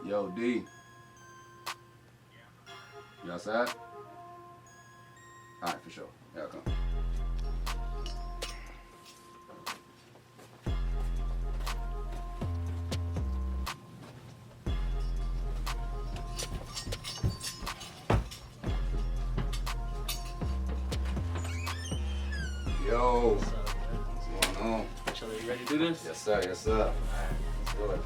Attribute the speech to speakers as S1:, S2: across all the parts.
S1: Yo, D. You outside? Alright, for sure. Here I come. Yo.
S2: What's up, man?
S1: What's going on?
S2: Chilla, you ready to do this?
S1: Yes, sir. Yes, sir.
S2: Alright.
S1: Let's do it.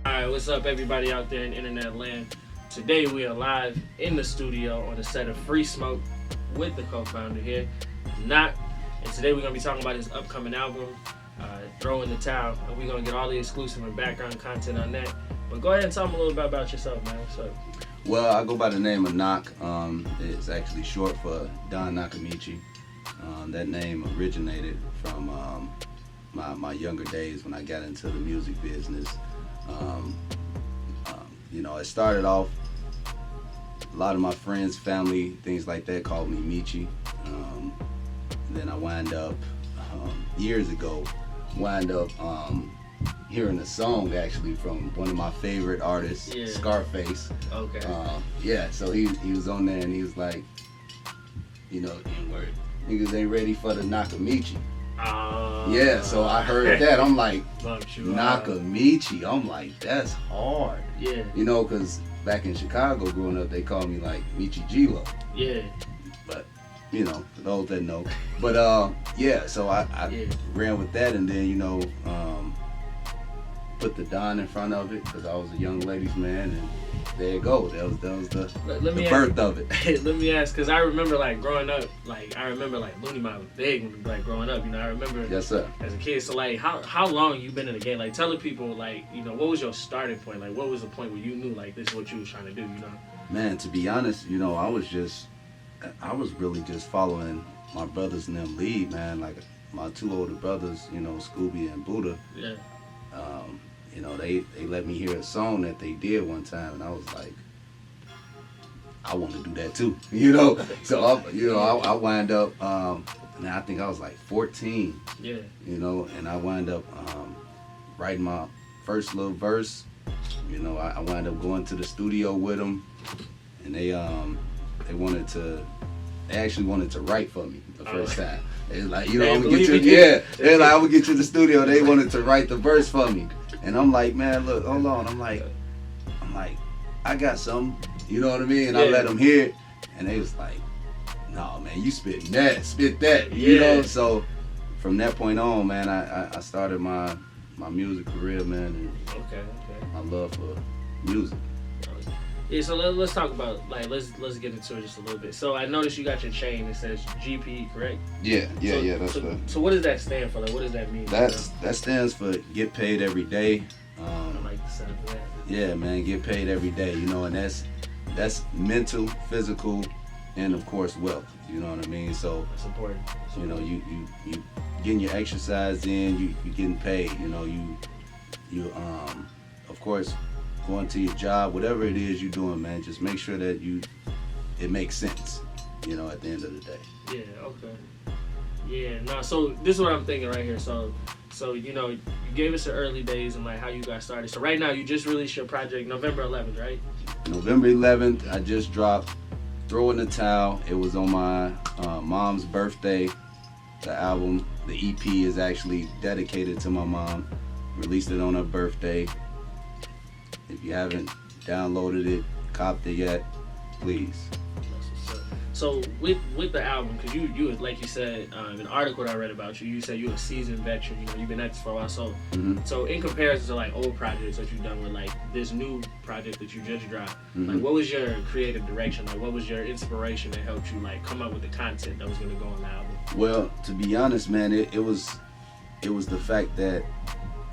S2: Alright, what's up everybody out there in internet land? Today we are live in the studio on the set of Free Smoke with the co-founder here, NOCK. And today we're going to be talking about his upcoming album, Throw in the Towel. And we're going to get all the exclusive and background content on that. But go ahead and tell them a little bit about yourself, man. What's up?
S1: Well, I go by the name of NOCK. It's actually short for Don Nakamichi. That name originated from my younger days when I got into the music business. It started off, a lot of my friends, family, things like that called me Michi. Then I wind up, years ago, hearing a song actually from one of my favorite artists,
S2: Yeah.
S1: Scarface.
S2: Okay.
S1: So he was on there and he was like, N-word, niggas ain't ready for the Nakamichi. Yeah, so I heard that. I'm like, Nakamichi. I'm like, that's hard.
S2: Yeah.
S1: Because back in Chicago growing up, they called me like Michi Gilo.
S2: Yeah.
S1: But, for those that know. But, so I ran with that and then, put the Don in front of it because I was a young ladies man and there you go. That was the birth of it.
S2: Let me ask, because I remember growing up, Looney Mine was big when growing up. I remember
S1: Yes, sir.
S2: as a kid. So how long you been in the game? Tell the people what was your starting point? What was the point where you knew this is what you was trying to do?
S1: Man, to be honest, I was really just following my brothers and them lead, man. Like my two older brothers, Scooby and Buddha.
S2: Yeah.
S1: They let me hear a song that they did one time, and I was like, I want to do that too, So I wind up, I think I was like 14.
S2: Yeah.
S1: And I wind up writing my first little verse. I wind up going to the studio with them, and they actually wanted to write for me the first time. They was like, I'm gonna get you. Yeah, they're like, I'm gonna get you the studio. They wanted to write the verse for me, and I'm like, man, look, hold on. I'm like, I got some, you know what I mean? And I let them hear it, and they was like, no, man, you spit that, So from that point on, man, I started my music career, man, and
S2: Okay.
S1: my love for music.
S2: Yeah, so let's talk about let's get into it just a little bit. So I noticed you got your chain that says GP, correct?
S1: Yeah. That's what.
S2: So what does that stand for? What does that mean?
S1: That stands for get paid every day.
S2: I like the sound of that.
S1: Yeah, man, get paid every day. And that's mental, physical, and of course wealth. You know what I mean? So
S2: That's important.
S1: you getting your exercise in, you getting paid. You of course going to your job, whatever it is you're doing, man. Just make sure that it makes sense. At the end of the day.
S2: Yeah. Okay. Yeah. No. So this is what I'm thinking right here. So you gave us the early days and how you got started. So right now you just released your project November 11th, right?
S1: November 11th, I just dropped Throw in the Towel. It was on my mom's birthday. The album, the EP is actually dedicated to my mom. Released it on her birthday. If you haven't downloaded it, copped it yet, please.
S2: So with the album, because you like you said, an article that I read about you said you're a seasoned veteran. You've been at this for a while. So so in comparison to old projects that you've done with this new project that you just dropped, what was your creative direction? What was your inspiration that helped you come up with the content that was going to go on the album?
S1: Well, to be honest, man, it was the fact that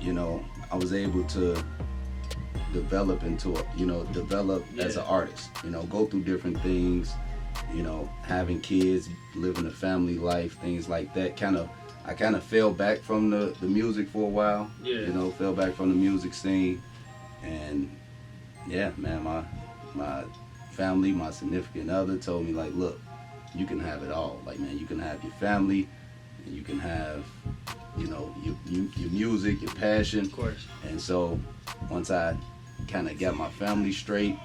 S1: I was able to develop as an artist. Go through different things. Having kids, living a family life, things like that kind of I kind of fell back from the music for a while.
S2: Yeah.
S1: You know, fell back from the music scene, and yeah, man, my family, my significant other told me like, look, you can have it all. Like, man, you can have your family, and you can have, you know, your music, your passion.
S2: Of course.
S1: And so once I kind of got my family straight,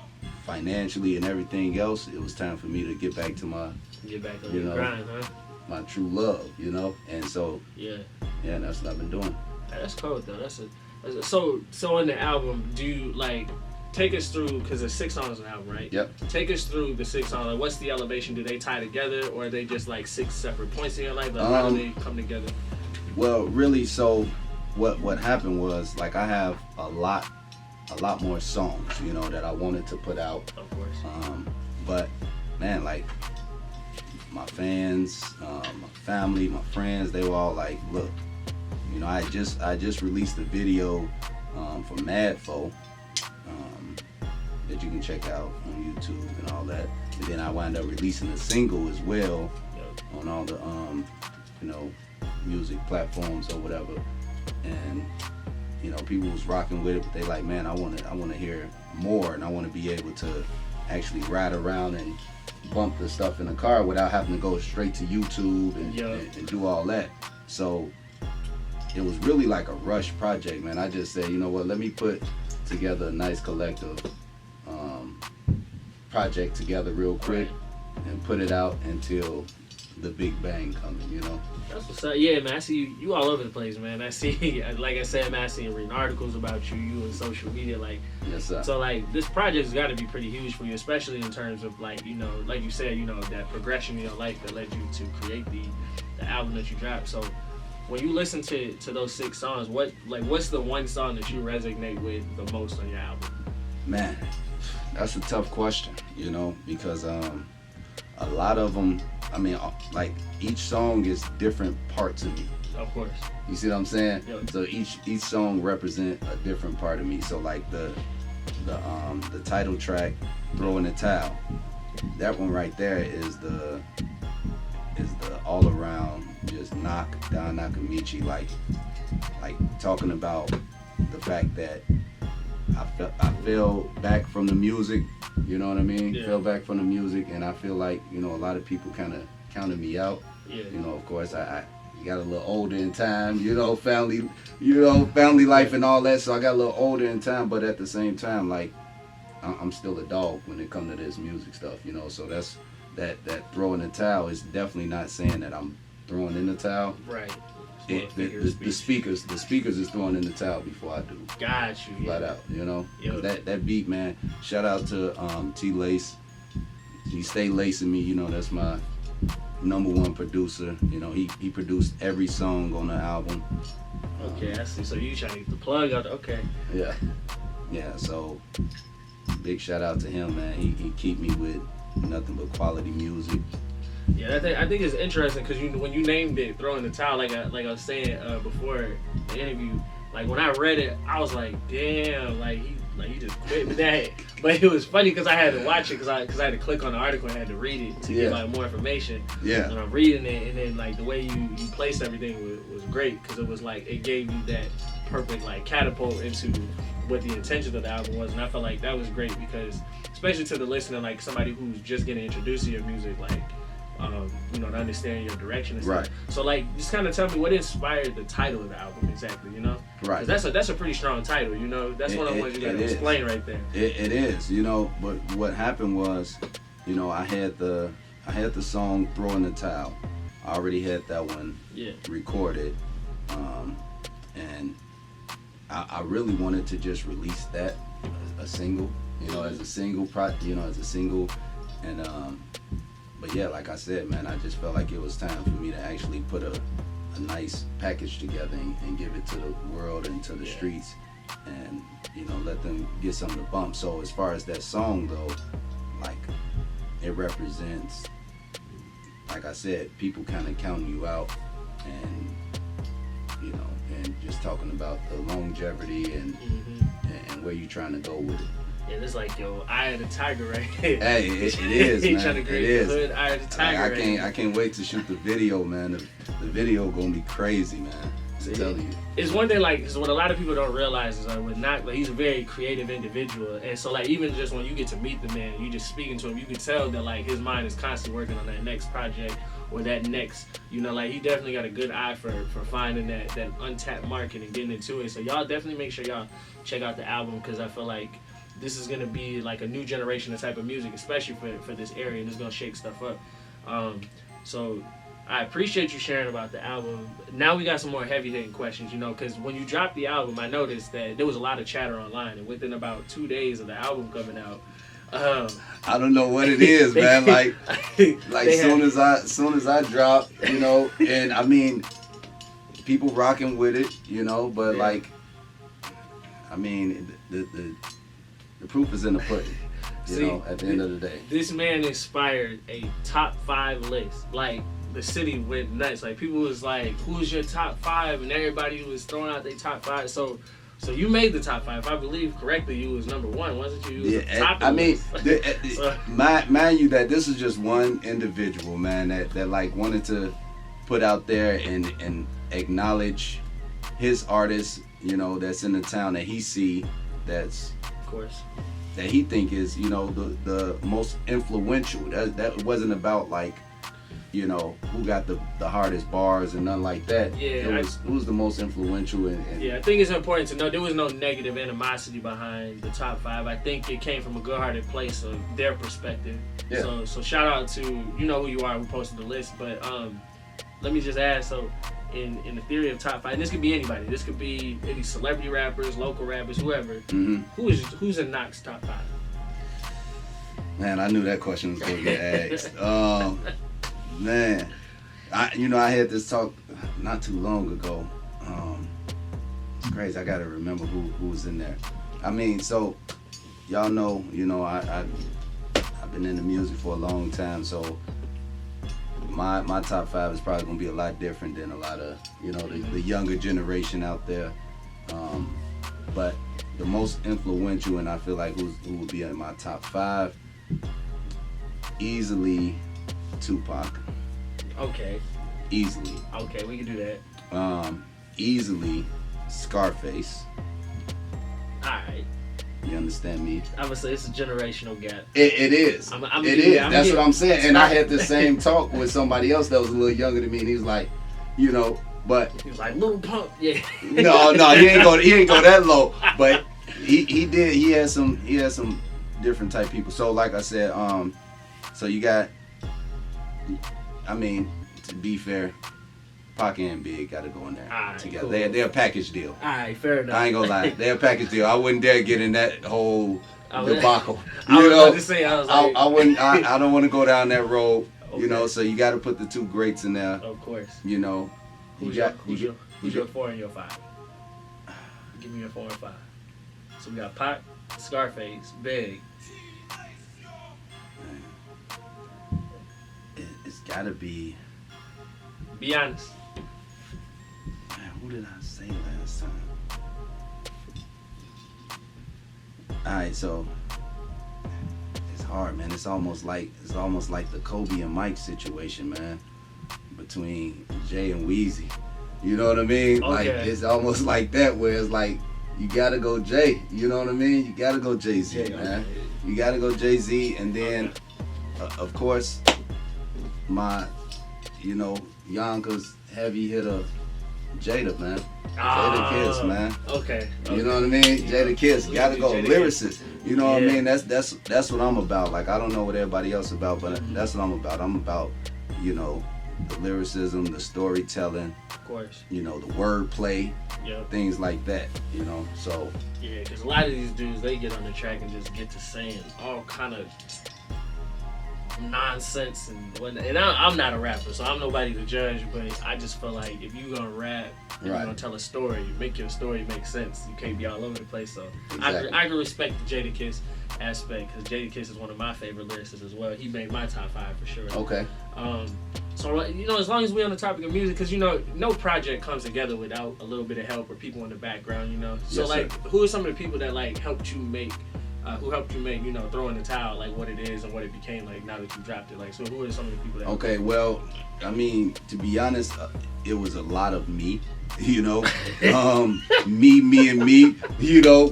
S1: financially and everything else, it was time for me to get back to my,
S2: Get back on
S1: you
S2: your
S1: know,
S2: grind, huh?
S1: my true love, you know. And so
S2: Yeah.
S1: yeah, that's what I've been doing.
S2: That's cool though. So in the album, do you like take us through, because there's 6 songs on the album, right?
S1: Yep.
S2: Take us through the 6 songs. Like, what's the elevation? Do they tie together, or are they just like 6 separate points in your life? Like, how do they come together?
S1: Well, really, so what happened was, like, I have a lot more songs, you know, that I wanted to put out.
S2: Of course.
S1: But man, like, my fans, my family, my friends, they were all like, look, you know, I just released a video for Madfo that you can check out on YouTube and all that. And then I wound up releasing a single as well on all the you know, music platforms or whatever. And you know, people was rocking with it, but they like, man, I want to hear more, and I want to be able to actually ride around and bump the stuff in the car without having to go straight to YouTube and do all that. So it was really like a rush project, man. I just said, you know what, let me put together a nice collective project together real quick and put it out until the big bang coming, you know.
S2: That's what's up. Yeah, man. I see you all over the place, man. I see, like I said, man, I see you reading articles about you in social media, like.
S1: Yes, sir.
S2: So like, this project's got to be pretty huge for you, especially in terms of like, you know, like you said, you know, that progression in your life that led you to create the album that you dropped. So when you listen to those 6 songs, what's the one song that you resonate with the most on your album?
S1: Man, that's a tough question, you know, because a lot of them, I mean, like, each song is different parts of me.
S2: Of course.
S1: You see what I'm saying?
S2: Yep.
S1: So each song represent a different part of me. So like the title track, "Throw in the Towel," that one right there is the all around just knock Don Nakamichi, like talking about the fact that I fell back from the music. You know what I mean?
S2: Yeah.
S1: Fell back from the music, and I feel like, you know, a lot of people kind of counted me out.
S2: Yeah.
S1: You know, of course, I got a little older in time, you know, family life and all that, so I got a little older in time, but at the same time, like, I'm still a dog when it comes to this music stuff, you know, so that's that throw in the towel is definitely not saying that I'm throwing in the towel.
S2: Right.
S1: The speakers is throwing in the towel before I do.
S2: Got you.
S1: Flat out, you know.
S2: Yep.
S1: That beat, man. Shout out to T Lace. He stay lacing me, you know. That's my #1 producer. You know, he produced every song on the album.
S2: Okay, I see. So you trying to get the plug out? Okay.
S1: Yeah. So big shout out to him, man. He keep me with nothing but quality music.
S2: Yeah, I think it's interesting because when you named it "Throw in the Towel," like I was saying before the interview, like when I read it, I was like, damn, like he just quit with that. But it was funny because I had to watch it because I had to click on the article and had to read it to get like more information.
S1: Yeah.
S2: And I'm reading it, and then like the way you placed everything was great because it was like it gave you that perfect like catapult into what the intention of the album was, and I felt like that was great because especially to the listener, like somebody who's just getting introduced to your music, like. You know, to understand your direction and stuff.
S1: Right.
S2: So, like, just kind of tell me what inspired the title of the album exactly, you know?
S1: Right.
S2: 'Cause that's a pretty strong title, you know? That's one of the ones you got to explain right there.
S1: It is, you know, but what happened was, you know, I had the song "Throw in the Towel." I already had that one recorded, and I really wanted to just release that a single, you know, as a single and but yeah, like I said, man, I just felt like it was time for me to actually put a nice package together and give it to the world and to the streets, and you know, let them get something to bump. So as far as that song though, like, it represents, like I said, people kind of counting you out, and you know, and just talking about the longevity and where you're trying to go with it.
S2: And it's like, yo, Eye of the Tiger right here.
S1: Hey, it is,
S2: He
S1: man.
S2: trying to
S1: It
S2: create
S1: is.
S2: the hood Eye of the Tiger.
S1: I can't wait to shoot the video, man. The video gonna be crazy, man. I'm telling you.
S2: It's one thing, like, so what a lot of people don't realize is, like, with NOCK, like, he's a very creative individual. And so, like, even just when you get to meet the man, you just speaking to him, you can tell that, like, his mind is constantly working on that next project or that next, you know, like, he definitely got a good eye for finding that untapped market and getting into it. So y'all definitely make sure y'all check out the album, because I feel like this is going to be, like, a new generation of type of music, especially for this area, and it's going to shake stuff up. So I appreciate you sharing about the album. Now we got some more heavy-hitting questions, you know, because when you dropped the album, I noticed that there was a lot of chatter online, and within about 2 days of the album coming out,
S1: I don't know what it is, man. Like soon as I drop, you know, and I mean, people rocking with it, you know, but like, I mean, the proof is in the pudding, you know, at the end of the day.
S2: This man inspired a top 5 list. Like, the city went nuts. Like, people was like, who's your top 5? And everybody was throwing out their top 5. So you made the top 5. If I believe correctly, you was number 1, wasn't you? You was the top
S1: I mean,
S2: so,
S1: mind you that this is just one individual, man, that like wanted to put out there and acknowledge his artist, you know, that's in the town that he see, that's,
S2: of course,
S1: that he think is, you know, the most influential. That wasn't about, like, you know, who got the hardest bars and nothing like that.
S2: Yeah,
S1: who's the most influential and
S2: yeah, I think it's important to know there was no negative animosity behind the top 5. I think it came from a good-hearted place of their perspective. Yeah. So shout out to, you know who you are, who posted the list. But let me just ask, so in the theory of top 5, and this could be anybody. This could be any celebrity rappers, local rappers, whoever. Mm-hmm. Who's in NOCK's top 5?
S1: Man, I knew that question was gonna get asked. Man, I had this talk not too long ago. It's crazy. I gotta remember who was in there. I mean, so y'all know, you know, I've been in the music for a long time, so my top 5 is probably gonna be a lot different than a lot of, you know, the younger generation out there. But the most influential, and I feel like who would be in my top 5, easily Tupac.
S2: Okay.
S1: Easily.
S2: Okay, we can do that.
S1: Easily Scarface.
S2: Alright.
S1: You understand me?
S2: I would say it's a generational gap.
S1: It is. It is. That's what I'm saying. And I had the same talk with somebody else that was a little younger than me, and he was like, you know, but
S2: he was like, Little Pump, yeah.
S1: No, he ain't go that low. But he did. He had some different type people. So like I said, so you got, I mean, to be fair, Pac and Big got to go in there together. Cool. They're a package deal.
S2: All right, fair enough.
S1: I ain't gonna lie, they're a package deal. I wouldn't dare get in that whole debacle.
S2: I
S1: don't want to go down that road. Okay. You know, so you got to put the 2 greats in there.
S2: Of course.
S1: You know,
S2: who's your 4 and your 5? Give me your 4 and 5. So we got Pac, Scarface, Big.
S1: It's gotta be.
S2: Be honest.
S1: Man, who did I say last time? Alright, so it's hard, man. It's almost like the Kobe and Mike situation, man. Between Jay and Weezy. You know what I mean? Okay. Like, it's almost like that, where it's like you gotta go Jay. You know what I mean? You gotta go Jay-Z, man. Okay. You gotta go Jay-Z, and then of course my, you know, Yonkers heavy hitter Jada, man. Jada Kiss, man.
S2: Okay.
S1: You know what I mean? Jada Kiss, gotta go. Lyricist. You know what I mean? That's what I'm about. Like, I don't know what everybody else about, but that's what I'm about. I'm about, you know, the lyricism, the storytelling.
S2: Of course.
S1: You know, the wordplay. Yep. Things like that. You know, so.
S2: Yeah, because a lot of these dudes, they get on the track and just get to saying all kind of nonsense and whatnot. And I'm not a rapper, so I'm nobody to judge, but I just feel like if you're gonna rap and you're gonna tell a story, make your story make sense. You can't be all over the place. So exactly. I can respect the Jada Kiss aspect, because Jada Kiss is one of my favorite lyricists as well. He made my top 5 for sure.
S1: Okay.
S2: So, you know, as long as we're on the topic of music, because, you know, no project comes together without a little bit of help or people in the background, you know. So, yes, like, who are some of the people that, like, helped you make who helped you make, throw in the towel, like what it is and what it became like now that you dropped it? Like, so who are some of the people that?
S1: Okay, well, I mean, to be honest, it was a lot of me, me and me,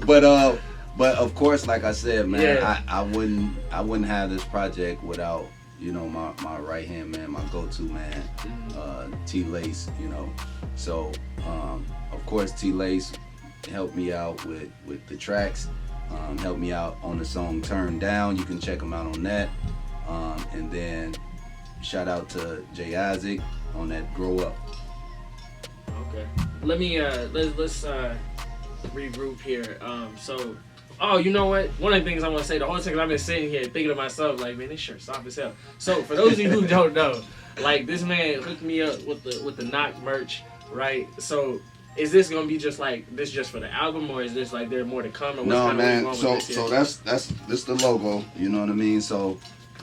S1: but of course, like I said, man, I wouldn't have this project without, my right hand man, my go-to man, T Lace, so of course T Lace helped me out with the tracks, helped me out on the song Turn Down. You can check him out on that, and then shout out to Jay Isaac on that Grow Up.
S2: Okay, let me let's regroup here. Oh, you know what? One of the things I want to say, the whole time I've been sitting here thinking to myself, like, man, this shirt's soft as hell. So for those of you who don't know, like, this man hooked me up with the NOCK merch, right? So is this gonna be just like this just for the album, or is this like there more to come? Or
S1: no, man. So that's this the logo. You know what I mean? So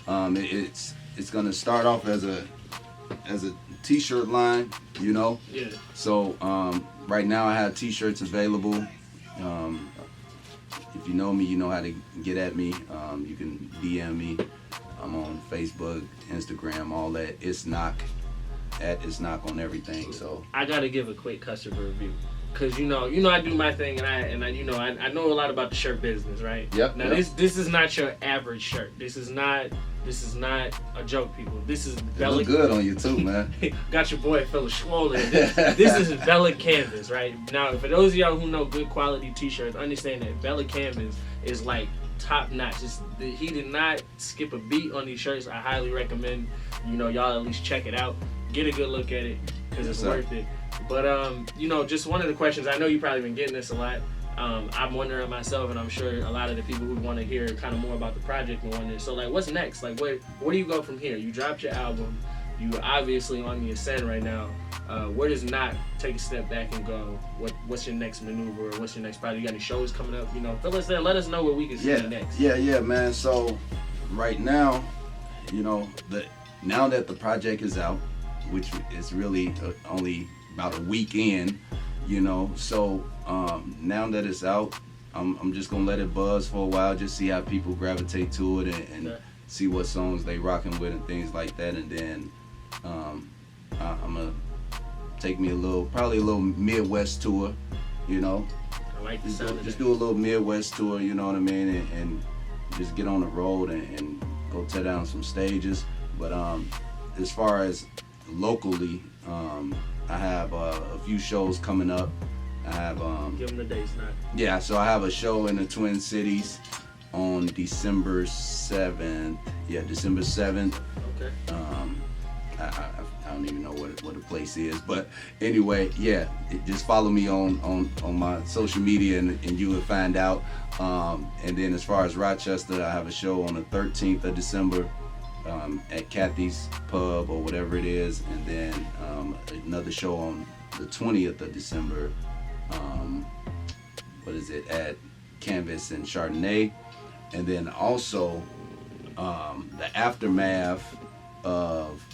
S1: it's gonna start off as a t-shirt line. Yeah. So right now I have t-shirts available. If you know me, you know how to get at me. You can DM me. I'm on Facebook, Instagram, all that. It's NOCK. It's NOCK on everything. So
S2: I gotta give a quick customer review, cause I do my thing, and I know a lot about the shirt business, right?
S1: Yep.
S2: Now this is not your average shirt. This is not a joke, people. This is
S1: Bella. Look good on you too, man.
S2: Got your boy feeling swollen. This is Bella Canvas, right? Now, for those of y'all who know good quality t-shirts, understand that Bella Canvas is like top notch. He did not skip a beat on these shirts. I highly recommend y'all at least check it out, get a good look at it, because it's worth it. But just one of the questions, I know you've probably been getting this a lot. I'm wondering myself, and I'm sure a lot of the people who want to hear kind of more about the project will wonder. So, like, what's next? Like, where do you go from here? You dropped your album. You're obviously on the ascent right now. Where does NOCK take a step back and go? What's your next maneuver? What's your next project? You got any shows coming up? Fill us in. Let us know what we can see next.
S1: Yeah, man. So, right now, now that the project is out, which is really only about a week in, so now that it's out, I'm just gonna let it buzz for a while, just see how people gravitate to it and see what songs they rocking with and things like that, and then I'm gonna take me probably a little Midwest tour,
S2: I like the sound of
S1: just do a little Midwest tour, you know what I mean, and just get on the road and go tear down some stages. But as far as locally, I have a few shows coming up. I have
S2: give them the dates now.
S1: Yeah, so I have a show in the Twin Cities on December 7th. Yeah, December 7th.
S2: Okay.
S1: I don't even know what the place is, but anyway, yeah, just follow me on my social media and you will find out. And then as far as Rochester, I have a show on the 13th of December. At Kathy's Pub or whatever it is, and then another show on the 20th of December. At Canvas and Chardonnay, and then also the aftermath of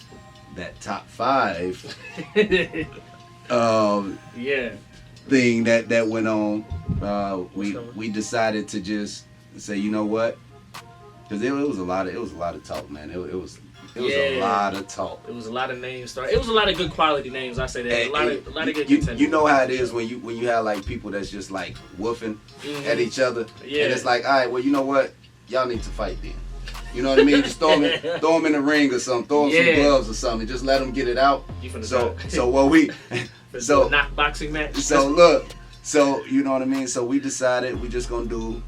S1: that top 5 thing that went on. We decided to just say, you know what? Because it was a lot of talk, man. It was a lot of talk.
S2: It was a lot of names. It was a lot of good quality names. I say that. A lot of good contenders.
S1: You know how it is when you have like people that's just like woofing at each other, and it's like, all right, well, you know what? Y'all need to fight then. You know what I mean? Just throw them in the ring or something. Throw them some gloves or something. Just let them get it out. So
S2: NOCK boxing match.
S1: So look, you know what I mean? So we decided we just gonna do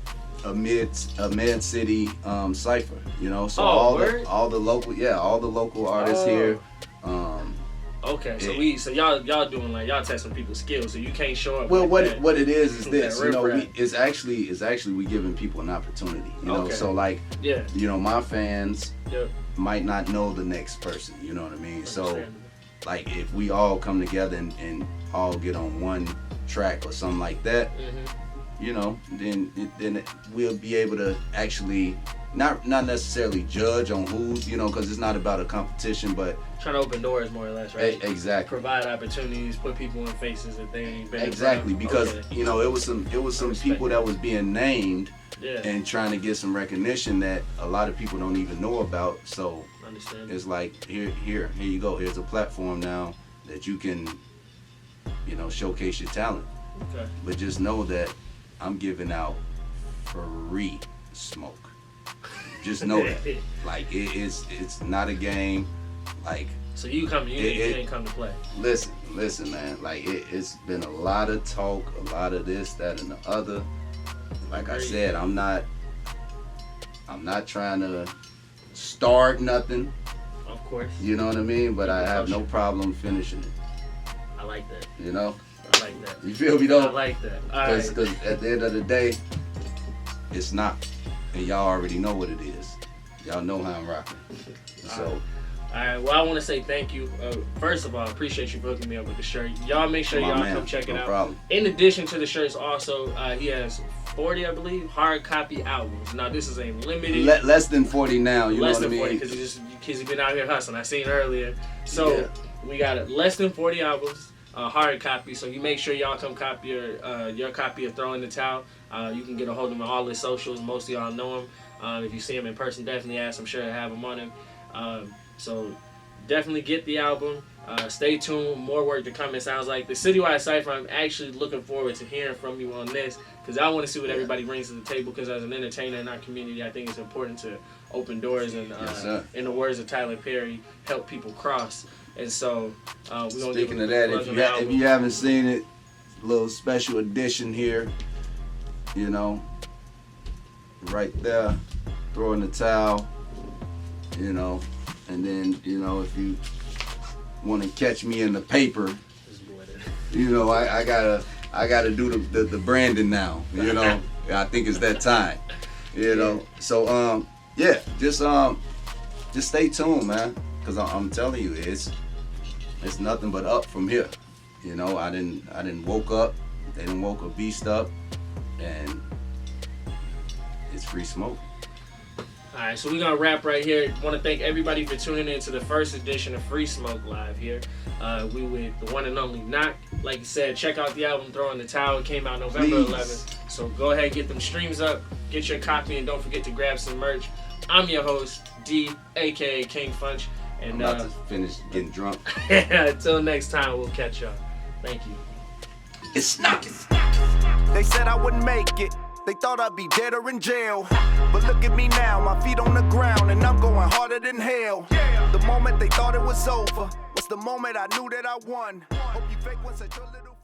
S1: a mid city cipher, so all the local artists here.
S2: Okay, so y'all doing like y'all testing people's skills, so you can't show up.
S1: Well, what it is this, it's actually we giving people an opportunity, So like, my fans might not know the next person, you know what I mean? So like if we all come together and all get on one track or something like that. Then we'll be able to actually not necessarily judge on who's, because it's not about a competition, but
S2: trying to open doors more or less, right?
S1: Exactly.
S2: Provide opportunities, put people in faces that they ain't been
S1: exactly, because it was some people that was being named and trying to get some recognition that a lot of people don't even know about. So it's like here you go. Here's a platform now that you can, showcase your talent.
S2: Okay.
S1: But just know that I'm giving out free smoke. Just know that. Like it's not a game. Like.
S2: So you ain't come to play.
S1: Listen, man. Like it's been a lot of talk, a lot of this, that, and the other. Like I said, I'm not trying to start nothing.
S2: Of course.
S1: You know what I mean? But I have no problem finishing it.
S2: I like that.
S1: I
S2: like that.
S1: You feel me though?
S2: I like that.
S1: Because at the end of the day, it's not. And y'all already know what it is. Y'all know how I'm rocking. So.
S2: All right, well, I want to say thank you. First of all, I appreciate you hooking me up with the shirt. Y'all make sure come check it out.
S1: Problem.
S2: In addition to the shirts, also, he has 40, I believe, hard copy albums. Now, this is a limited...
S1: less than 40 now, you know what I mean?
S2: Less than 40, because he's been out here hustling. I seen earlier. So, we got less than 40 albums, hard copy. So, you make sure y'all come copy your copy of Throw in the Towel. You can get a hold of him on all his socials. Most of y'all know him. If you see him in person, definitely ask. I'm sure to have him on him. So definitely get the album. Stay tuned. More work to come. It sounds like the Citywide Cypher. I'm actually looking forward to hearing from you on this because I want to see what everybody brings to the table. Because as an entertainer in our community, I think it's important to open doors and, in the words of Tyler Perry, help people cross. And so we're gonna
S1: speaking of that, if you haven't seen it, a little special edition here. Right there, Throw in the Towel. And then, if you want to catch me in the paper, I gotta do the branding now. I think it's that time. So just stay tuned, man, because I'm telling you, it's nothing but up from here. I didn't woke up. They didn't woke a beast up, and it's free smoke.
S2: All right, so we're going to wrap right here. Want to thank everybody for tuning in to the first edition of Free Smoke Live here. We with the one and only NOCK. Like you said, check out the album Throw in the Towel. It came out November 11th. So go ahead, get them streams up, get your copy, and don't forget to grab some merch. I'm your host, D, a.k.a. KingFunch. And,
S1: I'm about to finish getting drunk.
S2: Until next time, we'll catch y'all. Thank you.
S1: It's NOCK.
S3: They said I wouldn't make it. They thought I'd be dead or in jail. But look at me now, my feet on the ground, and I'm going harder than hell. The moment they thought it was over was the moment I knew that I won. Hope you fake one such a little